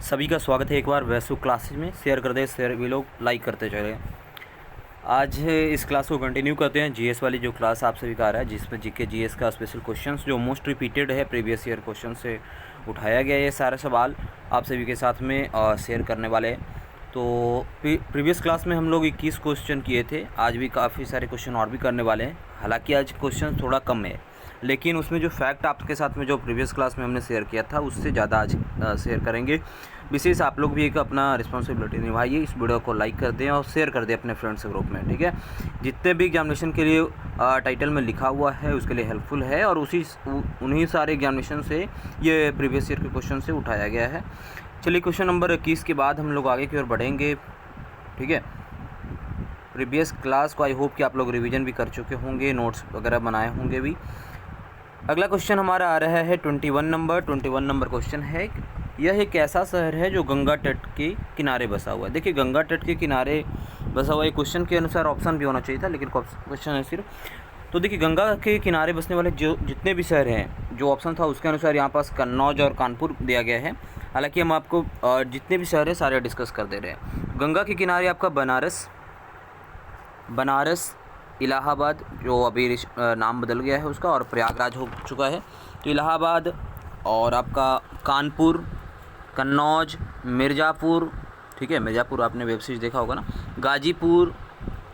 सभी का स्वागत है एक बार वैसु क्लासेज में। शेयर कर दे, शेयर भी लोग लाइक करते चले। आज इस क्लास को कंटिन्यू करते हैं। जीएस वाली जो क्लास आप सभी का आ रहा है, जिसमें जीके जीएस का स्पेशल क्वेश्चंस जो मोस्ट रिपीटेड है प्रीवियस ईयर क्वेश्चन से उठाया गया, ये सारे सवाल आप सभी के साथ में शेयर करने वाले हैं। तो प्रीवियस क्लास में हम लोग 21 क्वेश्चन किए थे, आज भी काफ़ी सारे क्वेश्चन और भी करने वाले हैं। हालांकि आज क्वेश्चन थोड़ा कम है, लेकिन उसमें जो फैक्ट आपके साथ में जो प्रीवियस क्लास में हमने शेयर किया था उससे ज़्यादा आज शेयर करेंगे। विशेष आप लोग भी एक अपना रिस्पॉन्सिबिलिटी निभाइए, इस वीडियो को लाइक कर दें और शेयर कर दें अपने फ्रेंड्स ग्रुप में, ठीक है। जितने भी एग्जामिनेशन के लिए टाइटल में लिखा हुआ है उसके लिए हेल्पफुल है और उन्हीं सारे एग्जामिनेशन से ये प्रीवियस ईयर के क्वेश्चन से उठाया गया है। चलिए क्वेश्चन नंबर 21 के बाद हम लोग आगे की ओर बढ़ेंगे, ठीक है। प्रीवियस क्लास को आई होप कि आप लोग रिवीजन भी कर चुके होंगे, नोट्स वगैरह बनाए होंगे भी। अगला क्वेश्चन हमारा आ रहा है 21 नंबर क्वेश्चन है, यह एक ऐसा शहर है जो गंगा तट के किनारे बसा हुआ है। देखिए गंगा तट के किनारे बसा हुआ है, क्वेश्चन के अनुसार ऑप्शन भी होना चाहिए था, लेकिन क्वेश्चन है सिर्फ। तो देखिए गंगा के किनारे बसने वाले जो जितने भी शहर हैं, जो ऑप्शन था उसके अनुसार यहाँ पास कन्नौज और कानपुर दिया गया है। हालांकि हम आपको जितने भी शहर हैं सारे डिस्कस कर दे रहे हैं। गंगा के किनारे आपका बनारस, इलाहाबाद जो अभी नाम बदल गया है उसका और प्रयागराज हो चुका है, तो इलाहाबाद और आपका कानपुर, कन्नौज, मिर्ज़ापुर, ठीक है, मिर्ज़ापुर आपने वेब सीरीज देखा होगा ना, गाजीपुर,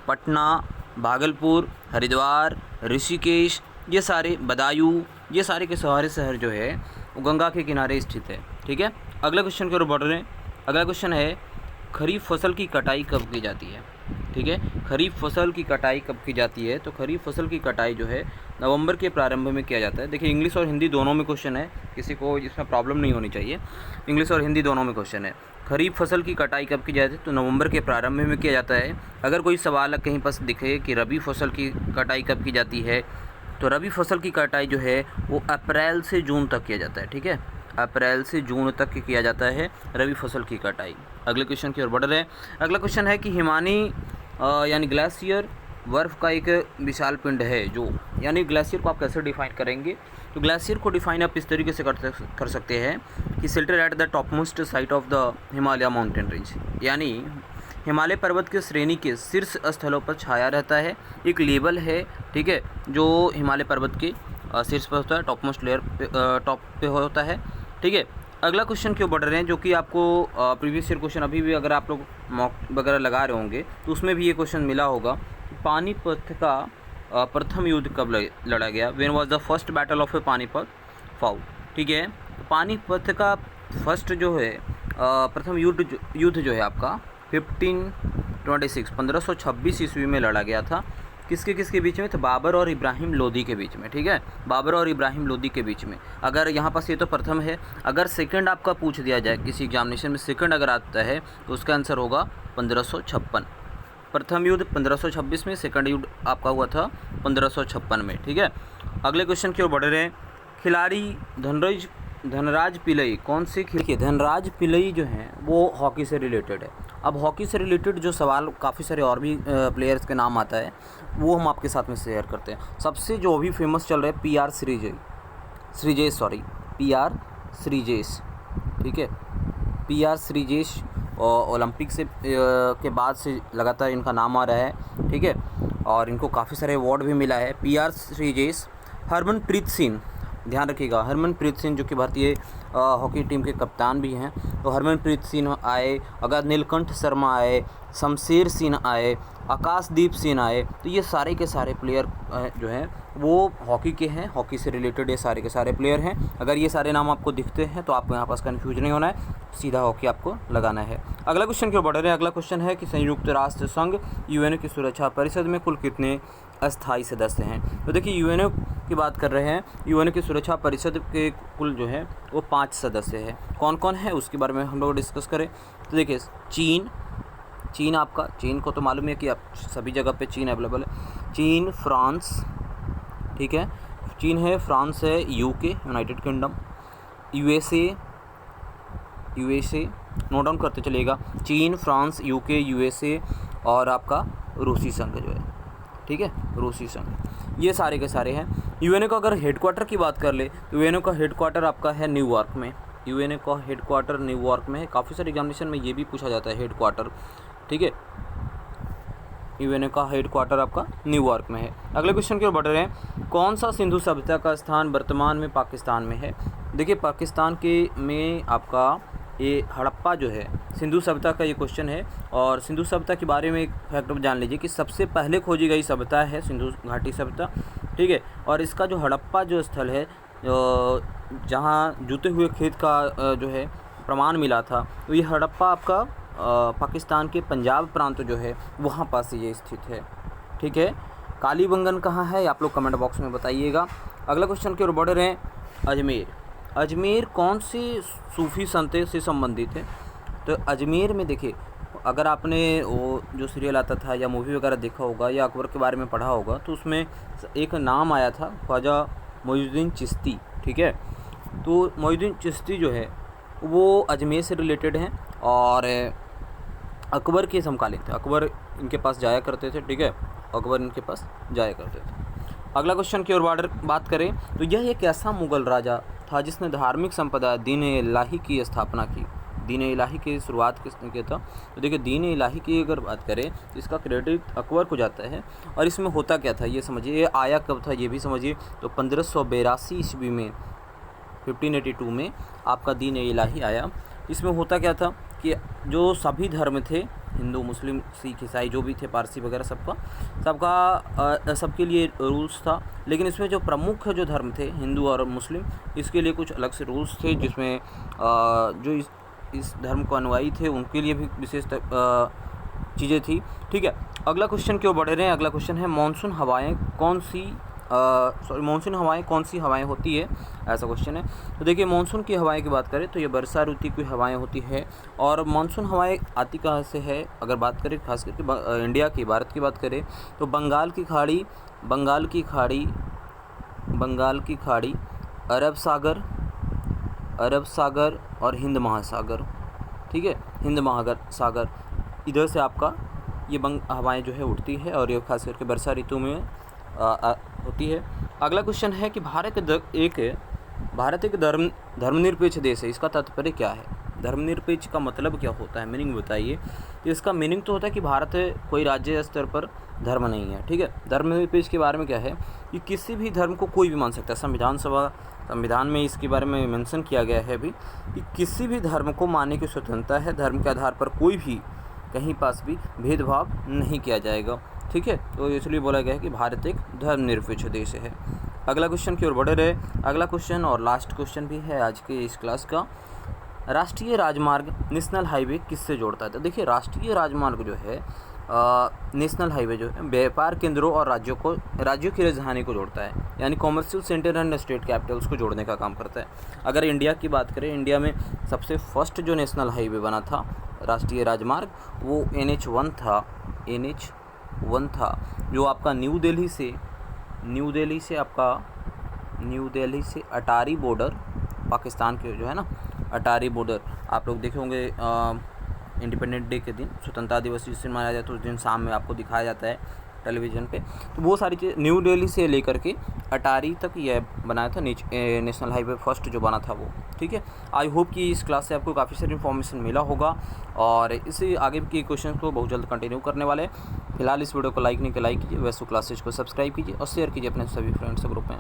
पटना, भागलपुर, हरिद्वार, ऋषिकेश, ये सारे बदायूं, ये सारे के सारे शहर जो है वो गंगा के किनारे स्थित है, ठीक है। अगला क्वेश्चन की ओर बढ़ रहे हैं। अगला क्वेश्चन है खरीफ फसल की कटाई कब की जाती है, ठीक है। खरीफ फसल की कटाई कब की जाती है, तो खरीफ फसल की कटाई जो है नवंबर के प्रारंभ में किया जाता है। देखिए इंग्लिश और हिंदी दोनों में क्वेश्चन है, किसी को इसमें प्रॉब्लम नहीं होनी चाहिए। इंग्लिश और हिंदी दोनों में क्वेश्चन है। खरीफ फसल की कटाई कब की जाती है, तो नवंबर के प्रारंभ में किया जाता है। अगर कोई सवाल कहीं पर दिखे कि रबी फसल की कटाई कब की जाती है, तो रबी फसल की कटाई जो है वो अप्रैल से जून तक किया जाता है, ठीक है। अप्रैल से जून तक किया जाता है रबी फसल की कटाई। अगले क्वेश्चन की ओर बढ़ रहे हैं। अगला क्वेश्चन है कि हिमानी यानी ग्लेशियर बर्फ़ का एक विशाल पिंड है जो, यानी ग्लेशियर को आप कैसे डिफाइन करेंगे, तो ग्लेशियर को डिफाइन आप इस तरीके से कर सकते हैं कि shelter at the top most site of the Himalaya mountain range, यानी हिमालय पर्वत के श्रेणी के शीर्ष स्थलों पर छाया रहता है। एक लेबल है, ठीक है, जो हिमालय पर्वत के शीर्ष पर होता है, टॉप मोस्ट लेयर टॉप पे होता है, ठीक है। अगला क्वेश्चन क्यों बढ़ रहे हैं, जो कि आपको प्रीवियस ईयर क्वेश्चन अभी भी अगर आप लोग मॉक वगैरह लगा रहे होंगे तो उसमें भी ये क्वेश्चन मिला होगा। पानीपत का प्रथम युद्ध कब लड़ा गया, when was the first battle of Panipat fought, ठीक है। पानीपत का फर्स्ट जो है प्रथम युद्ध जो है आपका 1526 ईस्वी में लड़ा गया था। किसके किसके बीच में, तो बाबर और इब्राहिम लोदी के बीच में, ठीक है, बाबर और इब्राहिम लोदी के बीच में। अगर यहाँ पास ये तो प्रथम है, अगर सेकंड आपका पूछ दिया जाए किसी एग्जामिनेशन में, सेकंड अगर आता है तो उसका आंसर होगा 1556। प्रथम युद्ध 1526 में, सेकंड युद्ध आपका हुआ था 1556 में, ठीक है। अगले क्वेश्चन की ओर बढ़ रहे हैं। खिलाड़ी धनराज पिल्लई कौन से देखिए धनराज पिल्लई जो हैं वो हॉकी से रिलेटेड है। अब हॉकी से रिलेटेड जो सवाल काफ़ी सारे और भी प्लेयर्स के नाम आता है वो हम आपके साथ में शेयर करते हैं। सबसे जो अभी फेमस चल रहा है PR श्रीजेश, ठीक है। PR श्रीजेश ओलंपिक से के बाद से लगातार इनका नाम आ रहा है, ठीक है, और इनको काफ़ी सारे अवार्ड भी मिला है। PR श्रीजेश, हरमनप्रीत सिंह, ध्यान रखिएगा हरमनप्रीत सिंह जो कि भारतीय हॉकी टीम के कप्तान भी हैं, तो हरमनप्रीत सिंह आए, अगर नीलकंठ शर्मा आए, शमशेर सिंह आए, आकाशदीप सिंह आए, तो ये सारे के सारे प्लेयर जो हैं वो हॉकी के हैं, हॉकी से रिलेटेड ये सारे के सारे प्लेयर हैं। अगर ये सारे नाम आपको दिखते हैं तो आपको यहाँ पास कन्फ्यूज नहीं होना है, सीधा हॉकी आपको लगाना है। अगला क्वेश्चन क्यों बढ़ रहे हैं। अगला क्वेश्चन है कि संयुक्त राष्ट्र संघ UN की सुरक्षा परिषद में कुल कितने अस्थायी सदस्य हैं। तो देखिए UN की बात कर रहे हैं, UN की सुरक्षा परिषद के कुल जो है वो 5 सदस्य हैं। कौन कौन है उसके बारे में हम लोग डिस्कस करें तो देखिए चीन आपका, चीन को तो मालूम है कि आप सभी जगह पे चीन अवेलेबल है। चीन, फ्रांस, ठीक है, चीन है, फ्रांस है, UK United kingdom, USA note down करते चलिएगा, चीन, फ्रांस, UK, USA और आपका रूसी संघ जो है, ठीक है, रूसी संघ, ये सारे के सारे हैं। UN का अगर हेडक्वार्टर की बात कर ले तो UN का हेडक्वार्टर आपका है न्यूयॉर्क में, यूएनए का हेडक्वार्टर न्यूयॉर्क में है। काफ़ी सारे एग्जामिनेशन में ये भी पूछा जाता है हेडक्वार्टर, ठीक है। यूएनए का हेडक्वार्टर आपका न्यूयॉर्क में है। अगले क्वेश्चन की ओर बढ़ रहे हैं, कौन सा सिंधु सभ्यता का स्थान वर्तमान में पाकिस्तान में है। देखिए पाकिस्तान के में आपका ये हड़प्पा जो है सिंधु सभ्यता का ये क्वेश्चन है। और सिंधु सभ्यता के बारे में एक फैक्ट जान लीजिए कि सबसे पहले खोजी गई सभ्यता है सिंधु घाटी सभ्यता, ठीक है। और इसका जो हड़प्पा जो स्थल है जहाँ जूते हुए खेत का जो है प्रमाण मिला था, तो ये हड़प्पा आपका पाकिस्तान के पंजाब प्रांत जो है वहाँ पास ये स्थित है, ठीक है। कालीबंगन कहाँ है आप लोग कमेंट बॉक्स में बताइएगा। अगला क्वेश्चन की ओर बढ़ रहे हैं, अजमेर। अजमेर कौन सी सूफी संत से संबंधित है। तो अजमेर में देखिए, अगर आपने वो जो सीरियल आता था या मूवी वगैरह देखा होगा या अकबर के बारे में पढ़ा होगा, तो उसमें एक नाम आया था ख्वाजा मोइनुद्दीन चिश्ती, ठीक है। तो मोइनुद्दीन चिश्ती जो है वो अजमेर से रिलेटेड हैं और अकबर के समकालीन थे। अकबर इनके पास जाया करते थे, ठीक है, अकबर इनके पास जाया करते थे। अगला क्वेश्चन की ओर बात करें तो यह एक ऐसा मुग़ल राजा था जिसने धार्मिक संप्रदाय दीन इलाही की स्थापना की। दीन इलाही की शुरुआत किसने किया था। तो देखिए दीन इलाही की अगर बात करें तो इसका क्रेडिट अकबर को जाता है। और इसमें होता क्या था ये समझिए, ये आया कब था ये भी समझिए। तो 1582 ईस्वी में 1582 में आपका दीन इलाही आया। इसमें होता क्या था कि जो सभी धर्म थे, हिंदू मुस्लिम सिख ईसाई जो भी थे, पारसी वगैरह, सबके लिए रूल्स था। लेकिन इसमें जो प्रमुख जो धर्म थे हिंदू और मुस्लिम, इसके लिए कुछ अलग से रूल्स थे, जिसमें जो इस धर्म को अनुयायी थे उनके लिए भी विशेष चीज़ें थी, ठीक है। अगला क्वेश्चन की ओर बढ़ रहे हैं। अगला क्वेश्चन है मानसून हवाएं कौन सी हवाएं होती है, ऐसा क्वेश्चन है। तो देखिए मानसून की हवाएं की बात करें तो ये वर्षा ऋतु की हवाएं होती है। और मानसून हवाएं आती कहाँ से है, अगर बात करें खास करके इंडिया की, भारत की बात करें तो बंगाल की खाड़ी, अरब सागर और हिंद महासागर, ठीक है, हिंद महासागर, इधर से आपका ये हवाएं जो है उड़ती है और ये खास करके वर्षा ऋतु में होती है। अगला क्वेश्चन है कि भारत एक धर्मनिरपेक्ष देश है, इसका तात्पर्य क्या है। धर्मनिरपेक्ष का मतलब क्या होता है, मीनिंग बताइए। तो इसका मीनिंग तो होता है कि भारत कोई राज्य स्तर पर धर्म नहीं है, ठीक है। धर्मनिरपेक्ष के बारे में क्या है कि किसी भी धर्म को कोई भी मान सकता है। संविधान में इसके बारे में मेंशन किया गया है भी कि किसी भी धर्म को मानने की स्वतंत्रता है। धर्म के आधार पर कोई भी कहीं पास भी भेदभाव नहीं किया जाएगा, ठीक है। तो इसलिए बोला गया है कि भारत एक धर्मनिरपेक्ष देश है। अगला क्वेश्चन की ओर बढ़ रहे। अगला क्वेश्चन और लास्ट क्वेश्चन भी है आज के इस क्लास का, राष्ट्रीय राजमार्ग नेशनल हाईवे किससे जोड़ता है। तो देखिए राष्ट्रीय राजमार्ग जो है नेशनल हाईवे जो है व्यापार केंद्रों और राज्यों की राजधानी को जोड़ता है, यानी commercial centre and state Capitals को जोड़ने का काम करता है। अगर इंडिया की बात करें, इंडिया में सबसे फर्स्ट जो नेशनल हाईवे बना था राष्ट्रीय राजमार्ग वो NH1 था, जो आपका न्यू दिल्ली से अटारी बॉर्डर, पाकिस्तान के जो है ना अटारी बॉर्डर, आप लोग देखे होंगे इंडिपेंडेंट डे के दिन, स्वतंत्रता दिवस जिस दिन मनाया जाता है उस दिन शाम में आपको दिखाया जाता है टेलीविज़न पे। तो वो सारी चीज़ न्यू दिल्ली से लेकर के अटारी तक यह बनाया था नेशनल हाईवे फर्स्ट जो बना था वो, ठीक है। आई होप कि इस क्लास से आपको काफ़ी सारी इन्फॉर्मेशन मिला होगा और इससे आगे के क्वेश्चन को बहुत जल्द कंटिन्यू करने वाले हैं। फिलहाल इस वीडियो को लाइक नहीं किया, लाइक कीजिए, वैसे क्लासेज को सब्सक्राइब कीजिए और शेयर कीजिए अपने सभी फ्रेंड्स ग्रुप में।